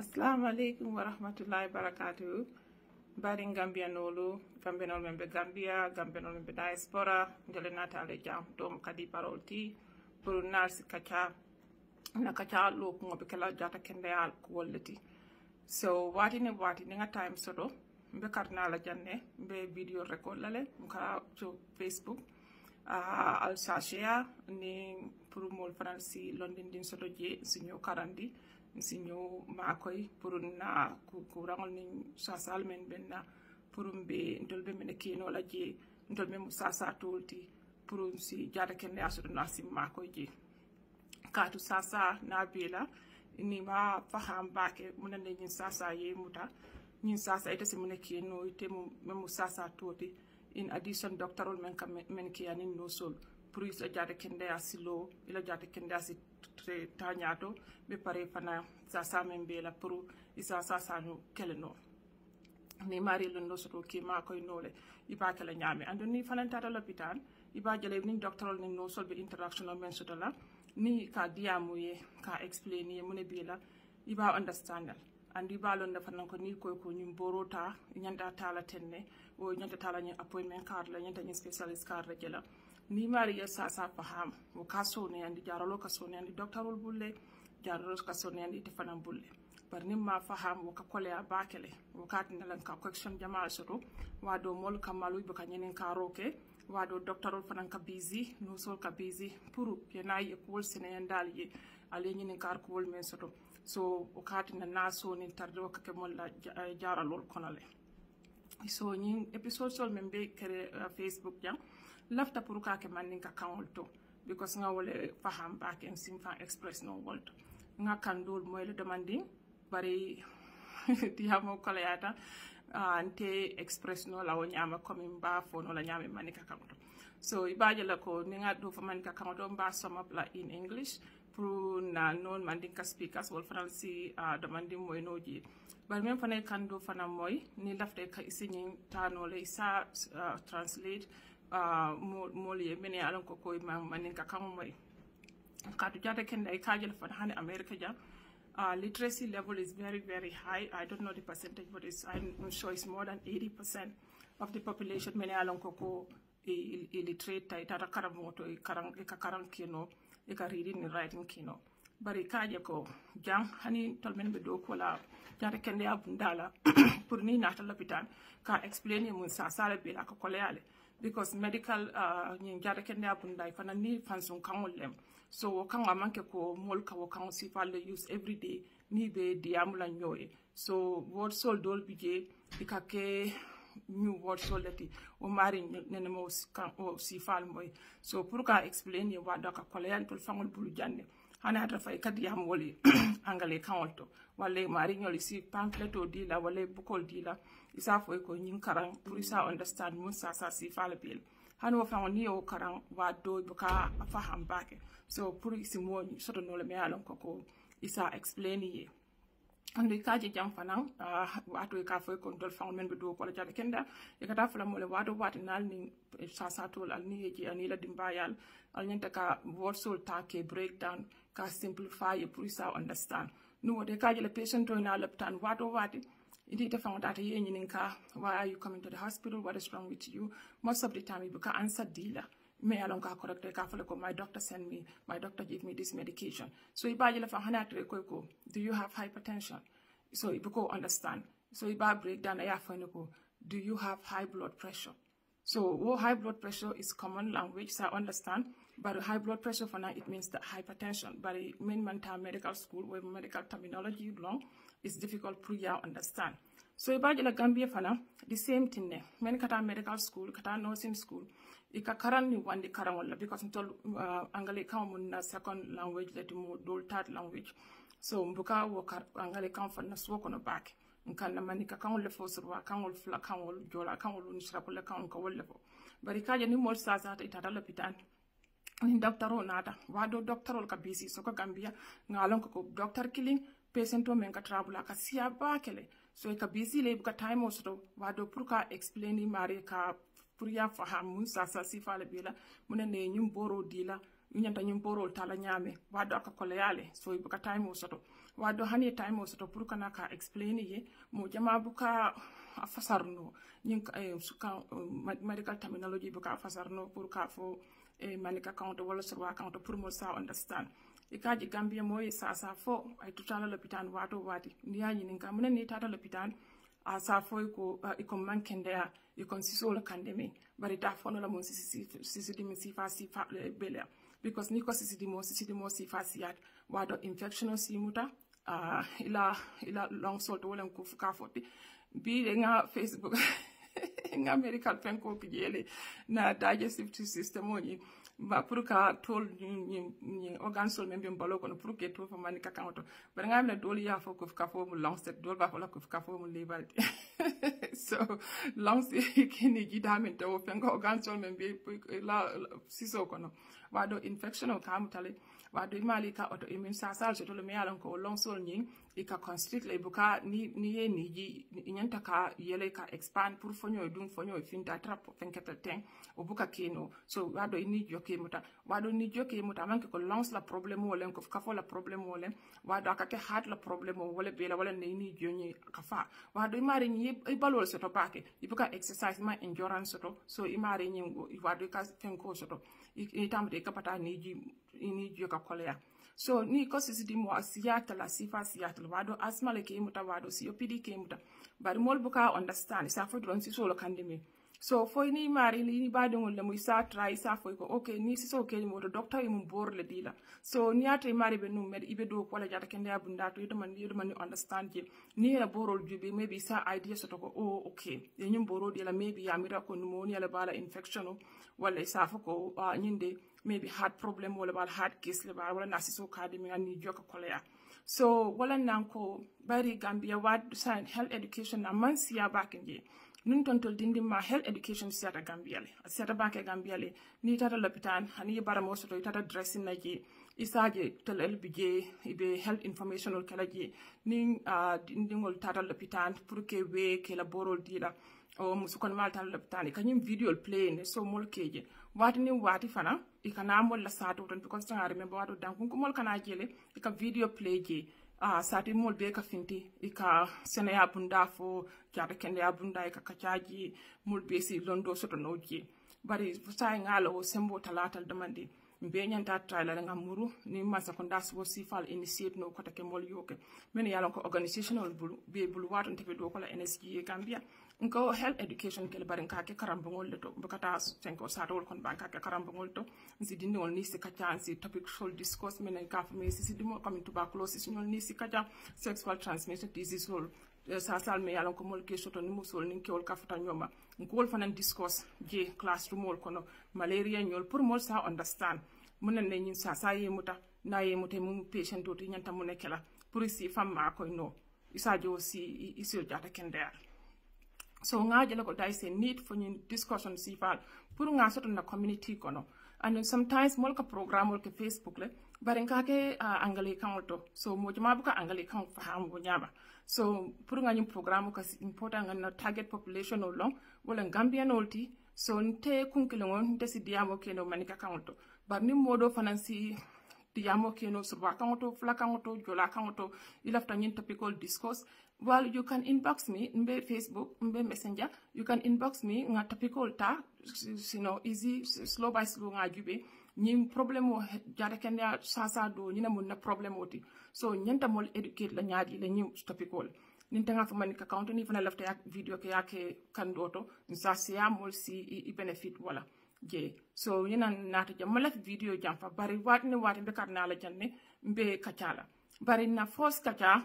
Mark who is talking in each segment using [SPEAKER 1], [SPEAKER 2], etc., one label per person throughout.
[SPEAKER 1] Assalamu alaikum wa rahmatullahi wa barakatuh. Bari Gambianolu, Gambianol membe Gambia, Gambianol membe diaspora, njole natale jam dom kadi parolti pour nasi kacha na kacha lo ko be kala jata kende al ko wolleti. So wati nga time soto mbe karna la janne mbe video record lale mka to Facebook al sashia ni pour mol franci london din soto je sinyo karandi sinyo makoy pour na ku rangol ni sasal men benna pour mbe ndolbe men kino la je ndolbe musasa tolti pour si jata kende asoto na sim makoy je katu sasa na bela ni ma faham bake munande nyin sasa ye muta nyin sasa ite simune kino ite mu sasa toti in addition doctoral men ki anin no sol pour isa jata kende asilo ila jata kende asi tanyato be pare fana sasa men bela pour isa sasa no keleno ni mari lo no soto ki ma koy nole iba kala nyame ando ni fana tata l'hôpital iba jele ni doctoral ni no sol be interaction men soto la ni ka diamuye ka explain ye mune bela iba understand and iba lon dafa nan ko ni ko nyum borota nyanda tala tenne o nyanda tala ni appointment card la nyanda ni specialist card la jela ni mari ya sa faham o kaso ne andi jaralo kaso ne andi doctorul bulle jaralo kaso ne andi tefana bulle par ni ma faham o ka kole abakele o ka tinala ka question jamaa soto wado mol kamalu be ka nyenen ka roke wado doctorul fanan ka busy no sol ka busy pour yana ye kol sene yandal ye ale nyenen kar kol men soto so o katina naso ni tardo ka ke molla jaralol konale so nyin episode sol membe kere Facebook jam lafta pour ka ke man ka kanol to because nga wole faham back en simfa express no wolt nga kandol moy le demanding bari ti hamo kolayata ante express no la wonyama comme mba fo no la nyame manika kanto so ibaje la ko ni nga do fa manika kanto mba sum up la in English pour na non mandinka speakers wol franci demanding moy noji bari même fane kando fana moy ni lafte ka isigning tano le sa translate moli mene alon ko koy maninka kan moy kadu jata kende ay kajel fana hane America ja literacy level is very high. I don't know the percentage, but I'm sure it's more than 80% of the population mene alon ko ko illiterate ita karam moto karang kino ka reading and writing kino bari kaje ko jang hani tolmen be do ko la jata kende abundala pour ni nata l'hôpital ka explain mun sa sala be la ko koleale because medical nyin jata kende abundai fana ni fansun kanolem so kanga manke ko mol ka wo kan si falle use every day ni be diamula nyoy so word sol dol bije ikake new word sol lati o mari nene mo kan o si fal moy so pour ka explain ye wa doka kolean tol fangol bulu jande hana ata fay kadi yam woli angale kanolto wale mari nyoli si pamphlet o dila wale bukol dila isa fo ko nyin karang pour isa understand mun sa si fal bil hano fa ni o karang wa do buka faham bake so pour isi mo soto no le me alon ko isa explain ye andi kaje jam fanan wato ka fo ko dol fa men be do ko la jade kenda e kata fala mo le wato nal ni sa tol al ni ye ani la dimbayal al nyanta ka word sol ta ke breakdown ka simplify e pour isa understand no de kaje le patient to na laptan wato Indeed, the found that why are you coming to the hospital? What is wrong with you? Most of the time, you can answer dealer. Me along correct my doctor sent me, my doctor gave me this medication. So do you have hypertension? So you go understand. So you break down do you have high blood pressure? So high blood pressure is common language, so I understand. But high blood pressure for now it means that hypertension. But in medical school where medical terminology long, it's difficult to understand. So in Gambia fana the same thing ne. Men kata medical school, kata nursing school, ika karan ni wandi karangola because until angale kaum na second language let mo dol third language. So mbuka work angale kaum fana swoko no back. Nkanda manika kaun le foswa kaun fla kaun jola kaun unisrapole kaun ko lefo. Barikaje ni mol sasa ita l'hôpital. Ni doctor nata wado doctorol ka busy so ko Gambia ngalon ko doctor killing patient to men ka trabula ka siya bakele so ka busy le ka time so wado pour ka explain mari ka pour ya faham mun sasa si fala bila mun ne nyum boro dila nyanta nyum boro tala nyame wado ka koleale so ka time so wado hani time o soto pour kana ka explain ye mo jama buka afasarno nyin suka medical terminology buka afasarno pour ka fo manika account wala sur account pour mo sa understand ikaji Gambia moy sa fo ay tutala l'hôpital wato wati ndiyanyi ninka munen ni tata l'hôpital a sa fo ko iko mankende ya iko siso la kandemi bari ta fono la mon sisi dimi sifa bela because ni ko sisi dimo sifa siyat wado infection simuta ila long salt wala ko fuka foti bi de nga Facebook nga medical pen ko kijele na digestive system oni ba pour ka tol ni organ sol membe mbalo ko pour que to fa mani ka kanto ba nga amna dol ya fo ko ka fo mu long set dol ba fo la ko ka fo mu lebal so long set kini gidamen to fen ko organ sol membe la siso ko no wado infection o kam tale wado mali ka auto immune sasal so to le mealon ko long sol nyin e ka constrict le buka ni ye ni ji nyanta ka yele ka expand pour fonyo dum fonyo finta trap fenkata ten o buka keno so wado ni joke muta wado ni joke muta manke ko lance la problème wala ko ka fo la problème wala wado akate hat la problème wala bela wala ni joni ka fa wado mari ni e balol so to pake e buka exercise ma endurance so i mari ni wado ka fenko so to i tamde ka pata ni ji ni joka kolea so ni ko sisi mo asiyata la sifa siyata wado asma le ke muta wado COPD ke muta bari mol buka understand sa fo don si solo kandimi so fo ni mari ni badi ngol le mu sa try sa fo ko okay ni si so ke mo do doctor mu bor le dila so ni ate mari be num med ibe do ko la jata kende abunda to do man understand je ni la borol jube maybe sa idea so to ko oh okay ye nyum boro de la maybe ya mira ko pneumonia la bala infection wala sa fo ko nyinde maybe heart problem wala bal heart case le bala wala nasiso kadimi ani joka kolea so wala nanko bari Gambia wad sign health education na man siya bakenje nun tontol dindi ma health education siata Gambia le siata banke Gambia le ni tata l'hôpital hani bara mo soto tata dressing na je isaje tel elbije ibe health informational kala je ni dindingol tata l'hôpital pour que we ke la borol dila o musukon mal tata l'hôpital kanyim video play ne so mol keje wati ni wati fana ikana mol la sato ton because tanga remember wato dan ko mol kana jele ika video play je sati mol be ka finti ika sene ya bunda fo jata kende ya bunda ika kachaji mol be si londo soto noji bari sai ngalo sembo talatal demande mbe nyanta trailer nga muru ni masa kondas wo sifal initiate no kota ke mol yoke men yalon ko organizational be bulu wato ntefe do ko la NSG Gambia nko health education kele barin ka ke karambongol le to bukata senko satol kon banka ke karambongol to nsi dindol ni se kacha nsi topic should discuss men ka fami si dimo comme tuberculosis nyol ni si kacha sexual transmitted disease hol sa sal me yalon ko mol ke soto ni musol ni ke ol ka fata nyoma nko wol fanan discuss je classroom ol kono malaria nyol pour mol sa understand munen ne nyin sa yemuta na yemuta mum patient to nyanta munekela pour si famma ko no isa jo si isil jata kender so ngaje la ko dai se need for discussion si fal pour nga soto na community kono and then sometimes molka program molka Facebook le baren ka ke angale kan to so mo jama buka angale kan faham go nyama so pour nga nyum program ka important nga na target population no long wala Gambian olti so nte kunkile ngon nte si diamo keno manika kan to bar ni modo fanansi diamo keno surwa kan to fla kan to jola kan to ilafta nyin topical discourse. Well, you can inbox me mbe Facebook, mbe Messenger. You can inbox me nga topical ta, easy, slow by slow nga jube. Nyim problem o jare kenya sasa do nyina mun na problem oti. So nyanta mol educate la nyaadi la nyim topical. Ninta nga famani ka account ni fana lafta yak video ke yake kandoto. Nsa siya mol si i benefit wala. Je. So nyina nata jam malaf video jam fa bari watni wati be karna la janne mbe kachala. Bari na force kacha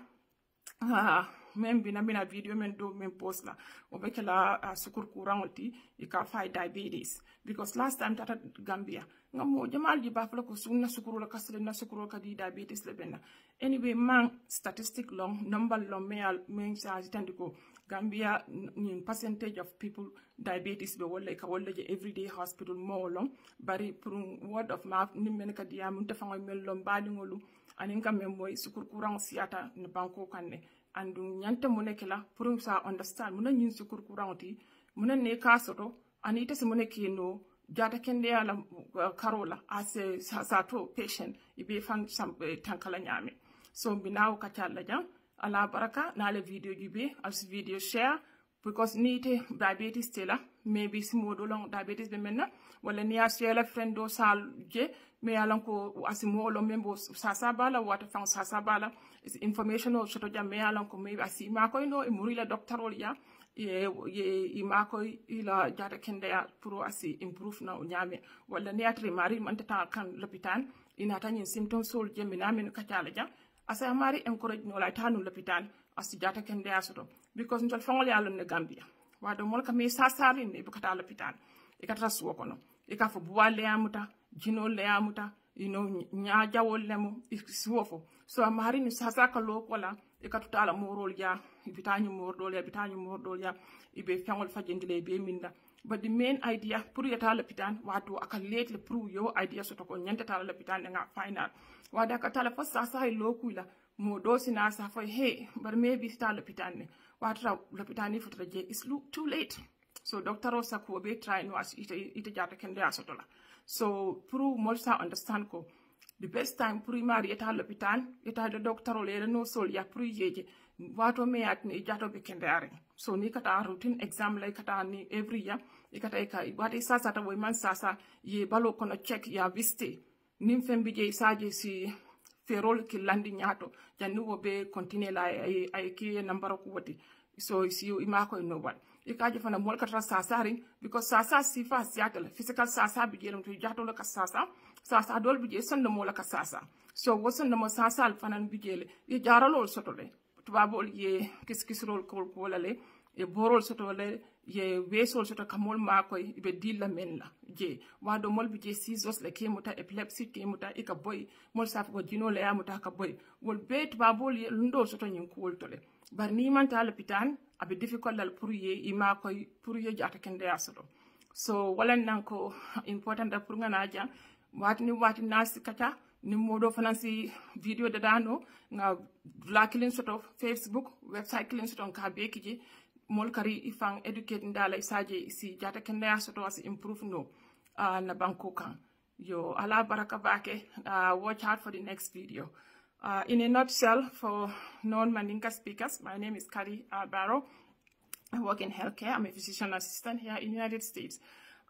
[SPEAKER 1] men bina video men do men post la obekela sukur kurangoti ika fight diabetes because last time tata Gambia ngamo jamal di bafla ko sunna sukuru la kasle na sukuru ka di diabetes le benna anyway man statistic long number long men sa tandiko Gambia percentage of people diabetes be wala ka wala je everyday hospital mo long bari pour word of mouth ni men ka diam mun tafango mel long bali ngolu anin kam moy sukur kurang siata ne banko kanne andu nyanta munekela pour sa understand muna nyin sukur kuranti muna ne kasoto anita se muneki no jata kende ala karola as sa to patient ibe fan tankala nyame So binaw kachala jang ala baraka na le video jibe as video share because nite diabetes tela maybe simodo long diabetes be menna wala ni asiela friendo sal je me alanko asimolo membo sasa bala wata fang sasa bala is informational soto jam me alanko maybe asima ko no e murila doctor ol ya ye imako ila jata kende ya pro asi improve na nyame wala ni atre mari man ta kan l'hôpital ina tan symptoms sol je minamen kacala jam asa mari encourage no la tanu l'hôpital asi jata kende ya soto because njol fangol ya lon Gambia wado mol ka me sasari ne bukata l'hôpital e katra suwo kono e ka fo buwale amuta jino le amuta nya jawol lemu suwofo so amari ni sasa ka lo kola e ka tutala morol ya bitanyu mordol ya ibe fangol fajendile be minda but the main idea pour yata l'hôpital wato aka late le pour yo idea soto ko nyanta tala l'hôpital nga final wada ka tala fa sasa lo kula mo do sina sa fa he bar me bi sta l'hôpital ne wata l'hôpital ni futra je is too late so doctor osa ko be try no as ite jata kende asotola so pour molsa understand ko the best time pour mari eta l'hôpital eta de doctor le no sol ya pour yeje wato me at ni jato be kende are so ni kata routine exam lay kata ni every year ikata ka wati sasa ta man sasa ye balo kono check ya viste nim fembi je saje si ferol ki landi nyato jannu wo be continue la ay ki number ko wati so si imako no what ikaje fana mol katra sasari because sasa sifa siatel physical sasa bi jelum to jato la ka sasa dol bi je sonno mo la ka sasa so wo sonno mo sasa al fanan bi jele ye jaralol sotole tubabol ye kiskisrol ko wala le e borol sotole ye wesol soto kamol makoy be dilla men la je wado mol bi je sizos le kemuta epilepsy kemuta e ka boy mol saf ko jino le amuta ka boy wol be tubabol ye ndo soto nyin ko woltole bar ni man ta l'hôpital abe difficult dal pour ye ima koy pour ye jata kende asoto so wala nanko important da pour ngana ja wati nasi kata ni modo fanasi video da dano nga lakilin soto Facebook website kilin soto ka be kiji mol kari ifang educate ndala isaje si jata kende asoto as improve no na banko kan yo ala baraka bake watch out for the next video. In a nutshell, for non-Mandinka speakers, my name is 𝐒𝐈𝐒𝐄 Barrow. I work in healthcare. I'm a physician assistant here in the United States.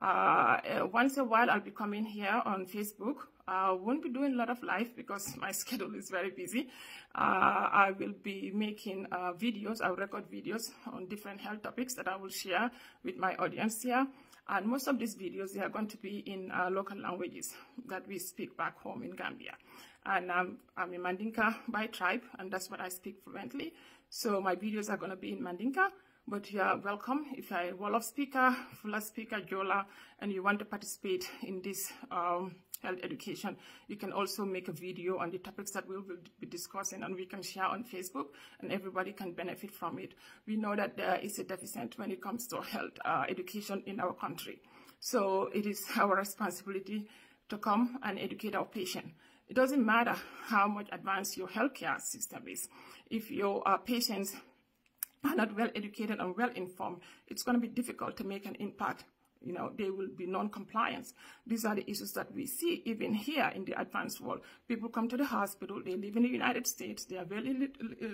[SPEAKER 1] Once a while, I'll be coming here on Facebook. I won't be doing a lot of live because my schedule is very busy. I will be making videos. I'll record videos on different health topics that I will share with my audience here. And most of these videos, they are going to be in local languages that we speak back home in Gambia. And I'm a Mandinka by tribe, and that's what I speak fluently. So my videos are going to be in Mandinka, but you are welcome. If you're a Wolof speaker, Fula speaker, Jola, and you want to participate in this health education, you can also make a video on the topics that we will be discussing, and we can share on Facebook, and everybody can benefit from it. We know that there is a deficit when it comes to health education in our country. So it is our responsibility to come and educate our patient. It doesn't matter how much advanced your healthcare system is. If your patients are not well educated and well informed, it's going to be difficult to make an impact. You know, they will be non-compliant. These are the issues that we see even here in the advanced world. People come to the hospital, they live in the United States, they are very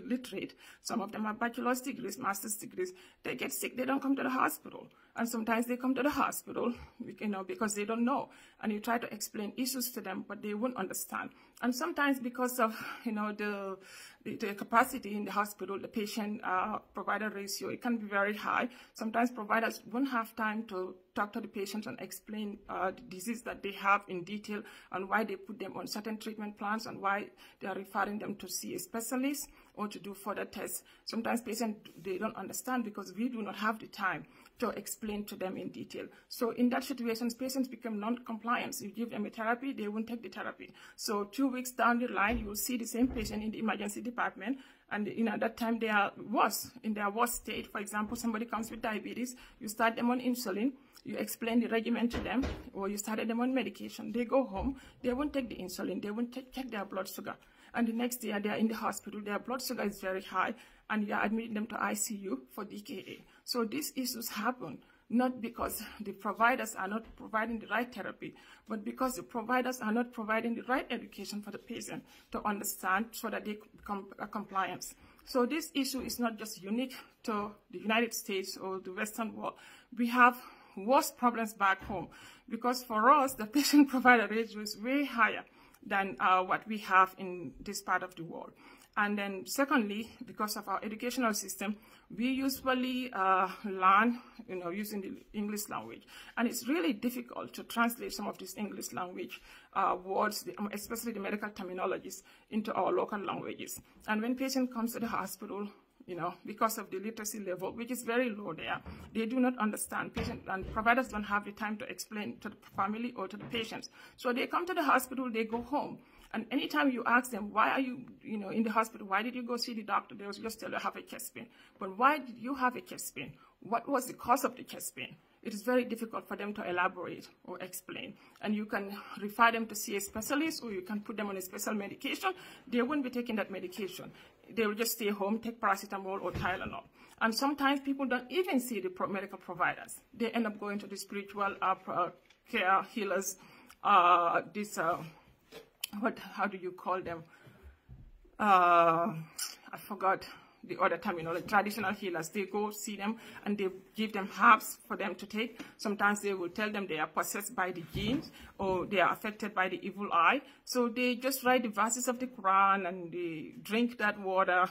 [SPEAKER 1] literate. Some of them have bachelor's degrees, master's degrees. They get sick, they don't come to the hospital. And sometimes they come to the hospital, you know, because they don't know. And you try to explain issues to them, but they won't understand. And sometimes because of, you know, the capacity in the hospital, the patient-provider ratio, it can be very high. Sometimes providers won't have time to talk to the patients and explain the disease that they have in detail and why they put them on certain treatment plans and why they are referring them to see a specialist or to do further tests. Sometimes patients, they don't understand because we do not have the time to explain to them in detail. So in that situation, patients become non-compliant. You give them a therapy, they won't take the therapy. So 2 weeks down the line, you will see the same patient in the emergency department, and at that time they are worse, in their worst state. For example, somebody comes with diabetes, you start them on insulin, you explain the regimen to them, or you started them on medication. They go home, they won't take the insulin, they won't check their blood sugar. And the next day they are in the hospital, their blood sugar is very high, and you are admitting them to ICU for DKA. So these issues happen. not because the providers are not providing the right therapy, but because the providers are not providing the right education for the patient to understand so that they become compliant. So this issue is not just unique to the United States or the Western world. We have worse problems back home because for us, the patient-provider ratio is way higher than what we have in this part of the world. And then secondly, because of our educational system, we usually learn, using the English language. And it's really difficult to translate some of these English language words, especially the medical terminologies, into our local languages. And when patient comes to the hospital, because of the literacy level, which is very low there, they do not understand. Patients and providers don't have the time to explain to the family or to the patients. So they come to the hospital, they go home. And anytime you ask them, why are you, in the hospital, why did you go see the doctor? They will just tell you, I have a chest pain. But why did you have a chest pain? What was the cause of the chest pain? It is very difficult for them to elaborate or explain. And you can refer them to see a specialist, or you can put them on a special medication. They won't be taking that medication. They will just stay home, take paracetamol or Tylenol. And sometimes people don't even see the medical providers. They end up going to the spiritual care healers, how do you call them? I forgot the other terminology, traditional healers. They go see them and they give them herbs for them to take. Sometimes they will tell them they are possessed by the genes or they are affected by the evil eye. So they just write the verses of the Quran and they drink that water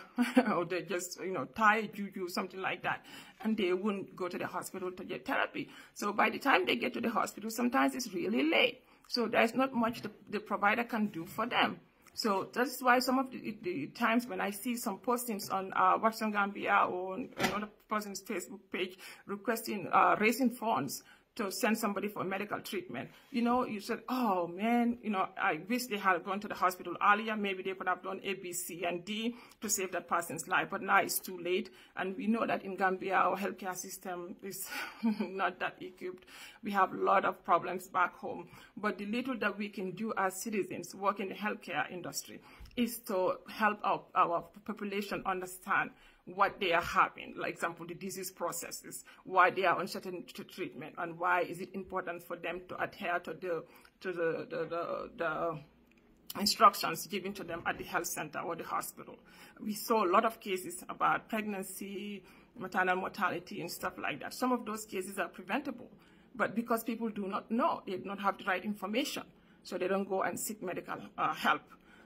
[SPEAKER 1] or they just, tie juju, something like that. And they wouldn't go to the hospital to get therapy. So by the time they get to the hospital, sometimes it's really late. So there's not much the provider can do for them. So that's why some of the times when I see some postings on Watson Gambia or on another person's Facebook page requesting, raising funds to send somebody for medical treatment, you said, oh man, I wish they had gone to the hospital earlier. Maybe they could have done A, B, C, and D to save that person's life. But now it's too late. And we know that in Gambia, our healthcare system is not that equipped. We have a lot of problems back home. But the little that we can do as citizens work in the healthcare industry is to help our population understand what they are having, like example, the disease processes, why they are on certain treatment, and why is it important for them to adhere to the instructions given to them at the health center or the hospital. We saw a lot of cases about pregnancy, maternal mortality, and stuff like that. Some of those cases are preventable, but because people do not know, they do not have the right information, so they don't go and seek medical help.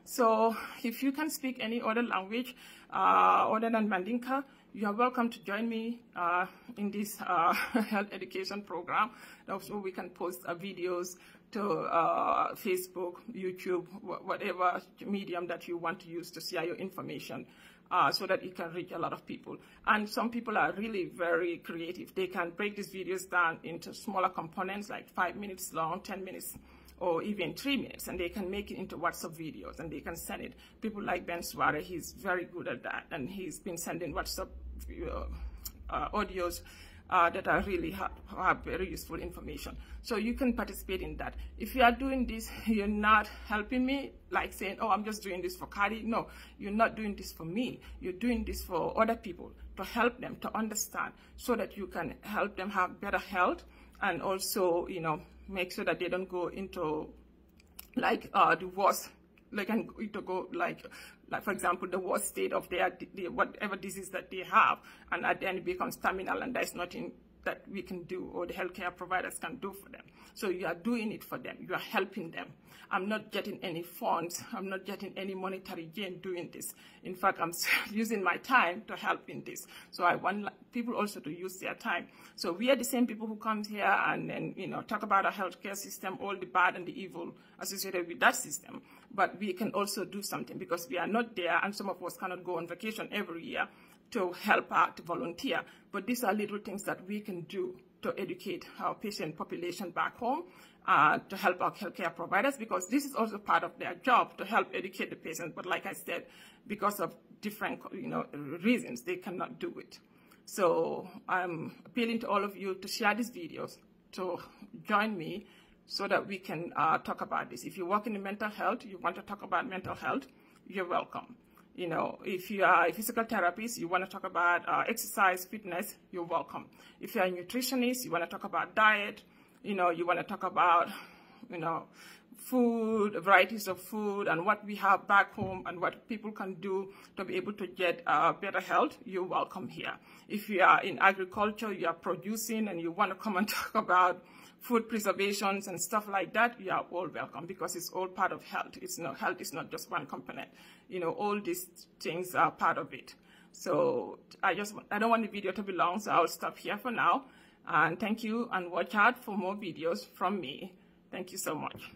[SPEAKER 1] So if you can speak any other language other than Mandinka, you are welcome to join me in this health education program. Also, we can post videos to Facebook, YouTube, whatever medium that you want to use to share your information so that it can reach a lot of people. And some people are really very creative. They can break these videos down into smaller components, like 5 minutes long, 10 minutes, or even 3 minutes, and they can make it into WhatsApp videos and they can send it. People like Ben Suare, he's very good at that, and he's been sending WhatsApp audios that are really have very useful information. So you can participate in that. If you are doing this, you're not helping me, like saying, oh, I'm just doing this for Kadi. No, you're not doing this for me. You're doing this for other people, to help them to understand, so that you can help them have better health, and also, make sure that they don't go into like the worst, like to go like for example, the worst state of their whatever disease that they have, and at the end it becomes terminal, and there's nothing that we can do or the healthcare providers can do for them. So you are doing it for them. You are helping them. I'm not getting any funds. I'm not getting any monetary gain doing this. In fact, I'm using my time to help in this. So I want people also to use their time. So we are the same people who come here and then, talk about our healthcare system, all the bad and the evil associated with that system. But we can also do something because we are not there, and some of us cannot go on vacation every year to help out, to volunteer. But these are little things that we can do to educate our patient population back home, to help our healthcare providers, because this is also part of their job to help educate the patients. But like I said, because of different reasons, they cannot do it. So I'm appealing to all of you to share these videos, to join me so that we can talk about this. If you work in the mental health, you want to talk about mental health, you're welcome. You know, if you are a physical therapist, you want to talk about exercise, fitness, you're welcome. If you're a nutritionist, you want to talk about diet, you know, you want to talk about, you know, food, varieties of food, and what we have back home and what people can do to be able to get better health, you're welcome here. If you are in agriculture, you are producing and you want to come and talk about food preservations and stuff like that, you are all welcome, because it's all part of health. Health is not just one component. You know, all these things are part of it. So I don't want the video to be long, so I'll stop here for now. And thank you, and watch out for more videos from me. Thank you so much.